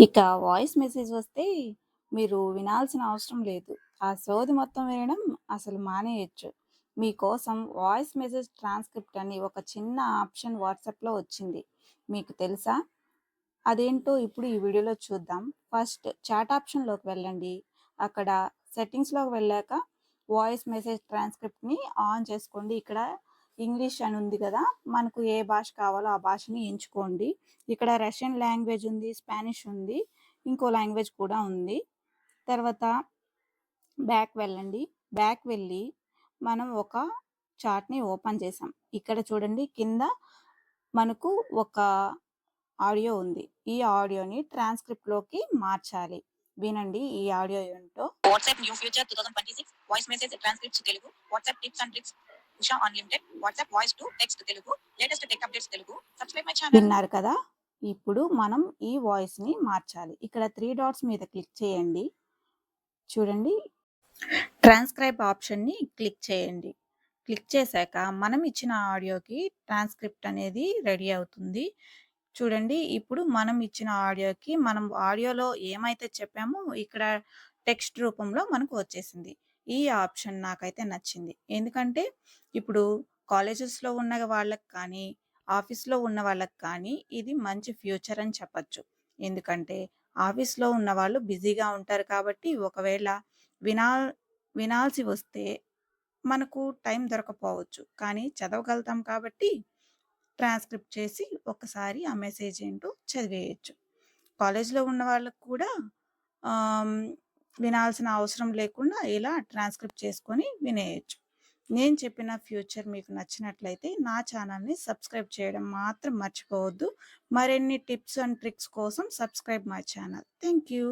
ఇక voice message వస్తే మీరు వినాల్సిన అవసరం లేదు. ఆ సోది మొత్తం వినడం అసలు మానేయొచ్చు. మీకోసం వాయిస్ మెసేజ్ ట్రాన్స్‌క్రిప్ట్ అని ఒక చిన్న ఆప్షన్ వాట్సాప్‌లో వచ్చింది. మీకు తెలుసా? అదేంటో ఇప్పుడు ఈ వీడియోలో చూద్దాం. ఫస్ట్ చాట్ ఆప్షన్‌లోకి వెళ్ళండి. అక్కడ సెట్టింగ్స్‌లోకి వెళ్ళాక వాయిస్ మెసేజ్ ట్రాన్స్‌క్రిప్ట్‌ని ఆన్ చేసుకోండి. ఇక్కడ ఇంగ్లీష్ అని ఉంది కదా! మనకు ఏ భాష కావాలో ఆ భాషని ఎంచుకోండి. ఇక్కడ రష్యన్ లాంగ్వేజ్ ఉంది, స్పానిష్ ఉంది, ఇంకో లాంగ్వేజ్ కూడా ఉంది. తర్వాత బ్యాక్ వెళ్ళండి. బ్యాక్ వెళ్ళి మనం ఒక చార్ట్‌ని ఓపెన్ చేసాం. ఇక్కడ చూడండి కింద మనకు ఒక ఆడియో ఉంది. ఈ ఆడియోని ట్రాన్స్‌క్రిప్ట్‌లోకి మార్చాలి. వినండి ఈ ఆడియో ఏంటో. WhatsApp new future 2026 voice message transcripts Telugu. WhatsApp tips and tricks Usha unlimited. WhatsApp voice to text Telugu. Latest tech updates Telugu. Subscribe my channel. విన్నారు కదా! ఇప్పుడు మనం ఈ వాయిస్‌ని మార్చాలి. ఇక్కడ 3 డాట్స్ మీద క్లిక్ చేయండి. చూడండి ట్రాన్స్‌క్రైబ్ ఆప్షన్‌ని క్లిక్ చేయండి. క్లిక్ చేశాక మనం ఇచ్చిన ఆడియోకి ట్రాన్స్‌క్రిప్ట్ అనేది రెడీ అవుతుంది. చూడండి ఇప్పుడు మనం ఇచ్చిన ఆడియోకి మనం ఆడియోలో ఏమైతే చెప్పామో ఇక్కడ టెక్స్ట్ రూపంలో మనకు వచ్చేసింది. ఈ ఆప్షన్ నాకైతే నచ్చింది. ఎందుకంటే ఇప్పుడు కాలేజెస్‌లో ఉన్న వాళ్ళకి కానీ, ఆఫీస్‌లో ఉన్న వాళ్ళకి కానీ ఇది మంచి ఫ్యూచర్ అని చెప్పొచ్చు. ఎందుకంటే ఆఫీస్‌లో ఉన్నవాళ్ళు బిజీగా ఉంటారు కాబట్టి ఒకవేళ వినా వినాల్సి వస్తే మనకు టైం దొరకపోవచ్చు. కానీ చదవగలుగుతాం కాబట్టి ట్రాన్స్‌క్రిప్ట్ చేసి ఒక్కసారి ఆ మెసేజ్ ఏంటో చదివేయొచ్చు. కాలేజ్‌లో ఉన్న వాళ్ళకి కూడా ఆహ్, వినాల్సిన అవసరం లేకుండా ఇలా ట్రాన్స్‌క్రిప్ట్ చేసుకొని వినేయొచ్చు. నేను చెప్పిన ఫ్యూచర్ మీకు నచ్చినట్లయితే నా ఛానల్‌ని సబ్స్క్రైబ్ చేయడం మాత్రం మర్చిపోవద్దు. మరిన్ని టిప్స్ అండ్ ట్రిక్స్ కోసం subscribe my channel. Thank you.